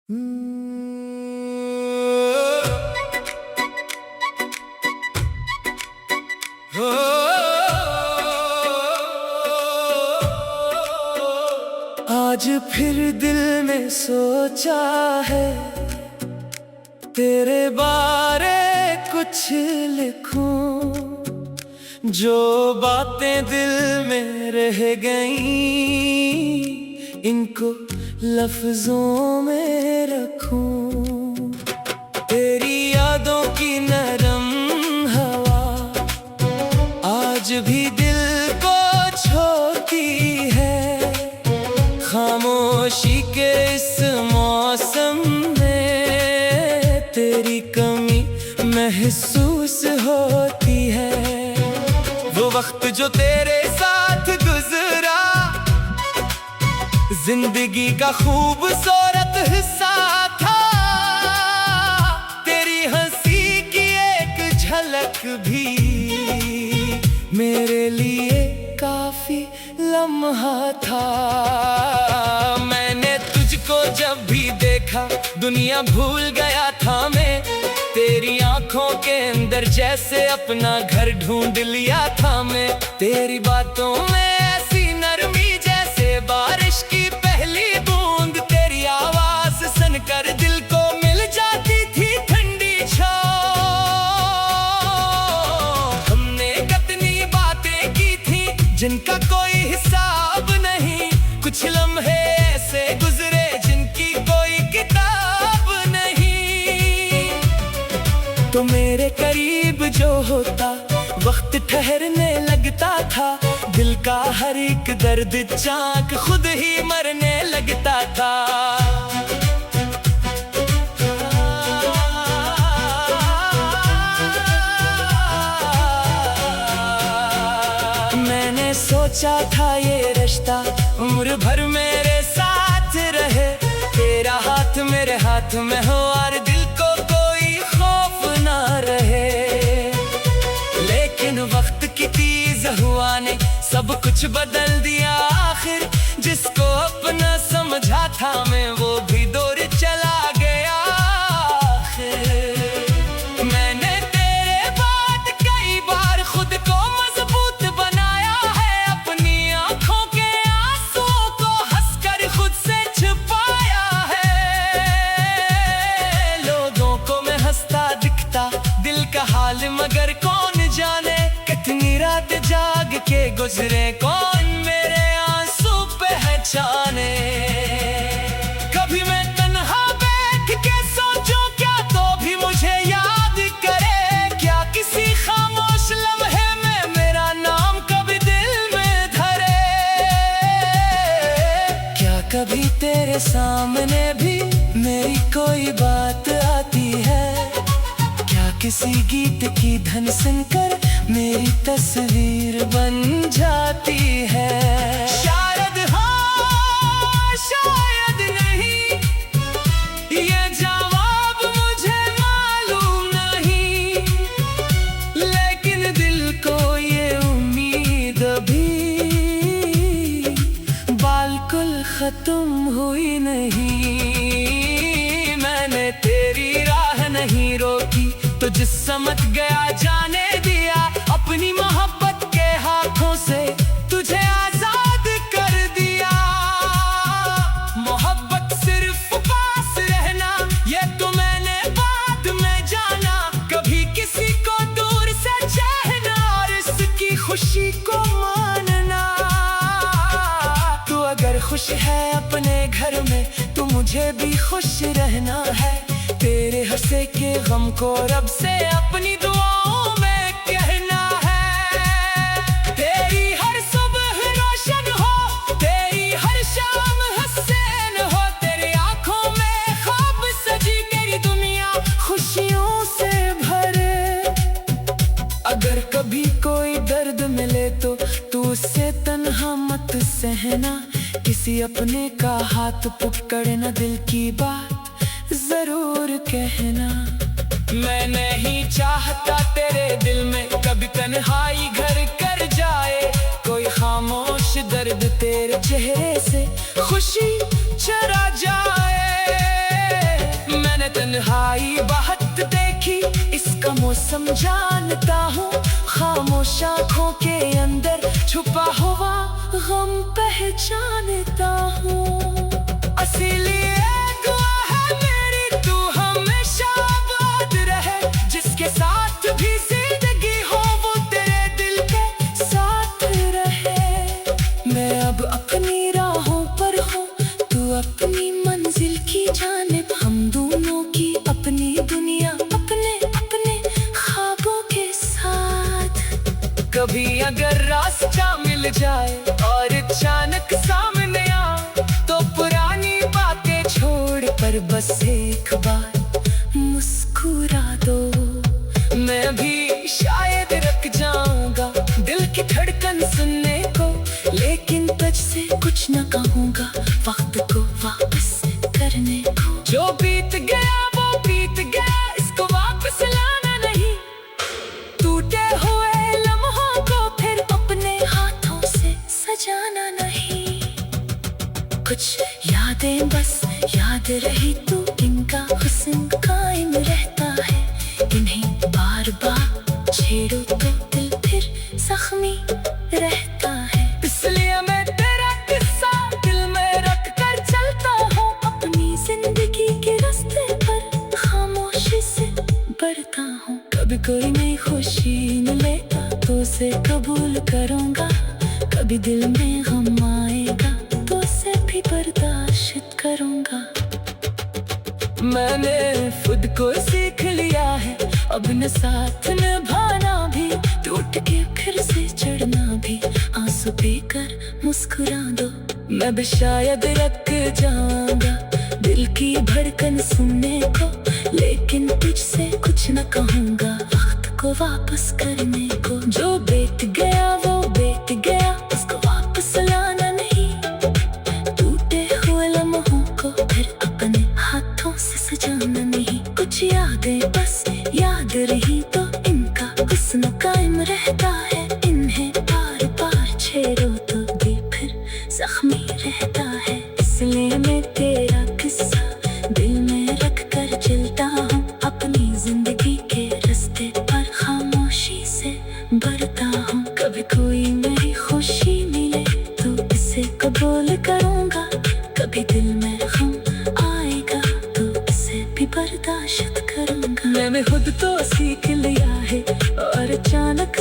आज फिर दिल ने सोचा है तेरे बारे कुछ लिखूं, जो बातें दिल में रह गईं इनको लफ्जों में रखूं। तेरी यादों की नरम हवा आज भी दिल को छोती है, खामोशी के इस मौसम में तेरी कमी महसूस होती है। वो वक्त जो तेरे साथ गुजरा जिंदगी का खूबसूरत हिस्सा था, तेरी हंसी की एक झलक भी मेरे लिए काफी लम्हा था। मैंने तुझको जब भी देखा दुनिया भूल गया था मैं, तेरी आंखों के अंदर जैसे अपना घर ढूंढ लिया था मैं। तेरी बातों में ऐसी नरमी जैसे बारिश की पहली बूंद, तेरी आवाज सुनकर दिल को मिल जाती थी ठंडी छाँव। हमने कितनी बातें की थी जिनका कोई हिसाब नहीं, कुछ लम्हे ऐसे गुजरे जिनकी कोई किताब नहीं। तो मेरे करीब जो होता वक्त ठहरने लगता था, दिल का हर एक दर्द चाक खुद ही मरने लगता था। मैंने सोचा था ये रिश्ता उम्र भर मेरे साथ रहे, तेरा हाथ मेरे हाथ में हो और दिल को कोई खौफ ना रहे। लेकिन वक्त की तेज हुआ ने सब कुछ बदल दिया आखिर, जिसको अपना समझा था मैं वो भी दूर चला गया आखिर। मैंने तेरे बाद कई बार खुद को मजबूत बनाया है, अपनी आंखों के आंसुओं को हंसकर खुद से छुपाया है। लोगों को मैं हंसता दिखता दिल का हाल मगर कौन जाने, कितनी रात जाग के गुजरे कौन मेरे आंसू पहचाने। कभी मैं तन्हा बैठ के सोचूं क्या तो भी मुझे याद करे, क्या किसी खामोश लम्हे में मेरा नाम कभी दिल में धरे। क्या कभी तेरे सामने भी मेरी कोई बात आती है, किसी गीत की धन सुनकर मेरी तस्वीर बन जाती है। शायद हाँ शायद नहीं, ये जवाब मुझे मालूम नहीं, लेकिन दिल को ये उम्मीद अभी बिल्कुल खत्म हुई नहीं। मैंने तेरी राह नहीं रोकी तो जिस समझ गया जाने दिया, अपनी मोहब्बत के हाथों से तुझे आजाद कर दिया। मोहब्बत सिर्फ पास रहना ये तो मैंने बाद में जाना, कभी किसी को दूर से चाहना और इसकी खुशी को मानना। तू अगर खुश है अपने घर में तो मुझे भी खुश रहना है, तेरे हंसे के गम को रब से अपनी दुआओं में कहना है। तेरी हर सुबह रोशन हो, तेरी हर शाम हसीन हो, तेरी आंखों में ख्वाब सजी तेरी दुनिया खुशियों से भरे। अगर कभी कोई दर्द मिले तो तू उससे तन्हा मत सहना, किसी अपने का हाथ पकड़ना, दिल की बात जरूर कहना। मैं नहीं चाहता तेरे दिल में कभी तन्हाई घर कर जाए, कोई खामोश दर्द तेरे चेहरे से खुशी चरा जाए। तन्हाई बहुत देखी, इसका मौसम जानता हूँ। खामोश आँखों के अंदर छुपा हुआ गम पहचानता हूँ। इसीलिए दुआ है मेरी, तू हमेशा आबाद रहे। जिसके साथ भी जिंदगी हो वो तेरे दिल के साथ रहे। मैं अब अपनी राहों पर हूँ, तू अपनी मंजिल की जानिब। हम दोनों की अपनी दुनिया, अपने अपने ख्वाबों के साथ। कभी अगर रास्ता मिल जाए और अचानक सामने आ, तो पुरानी बातें छोड़ पर बस एक बार मुस्कुरा दो। मैं भी शायद रख जाऊंगा दिल की धड़कन सुनने को, लेकिन तुझसे कुछ न कहूँगा वक्त को वापस करने को। जो बीत गया वो बीत गया, इसको वापस लाना नहीं। टूटे हुए लम्हों को फिर अपने हाथों से सजाना नहीं। कुछ यादें बस याद रही तो इनका हुस्न कायम रहता है। इन्हें बार बार छेड़ो तो दिल फिर जख्मी रहता है। इसलिए मैं तेरा किस्सा दिल में रख कर चलता हूँ। अपनी जिंदगी के रास्ते पर खामोशी से बढ़ता हूँ। कभी कोई नई खुशी मिलेगा तो उसे कबूल करूँगा। कभी दिल में गम आएगा तो उसे भी बर्दाश्त करूँगा। मैंने खुद को सीख लिया है अब न साथ निभाना भी, टूट के फिर से चढ़ना भी। आंसू पीकर मुस्कुरा दो, मैं भी शायद रख जाऊंगा दिल की धड़कन सुनने को, लेकिन तुझसे कुछ न कहूँगा वक्त को वापस करने को। जो बीत गया वो बीत गया, उसको वापस लाना नहीं। टूटे हुए लम्हों को फिर अपने हाथों से सजाना नहीं। कुछ यादें बस याद रही तो इनका हुस्न कायम रहता है। इन्हें बार बार छेड़ो तो दिल फिर जख्मी रहता है। इसलिए मैं तेरा किस्सा दिल में रख कर चलता हूँ। अपनी जिंदगी के रास्ते पर खामोशी से बढ़ता हूँ। कभी कोई नई खुशी मिले तो इसे कबूल करूँगा। कभी दिल में गम आएगा तो इसे भी बर्दाश्त करूँगा। मैंने खुद तो सीख लिया है और अचानक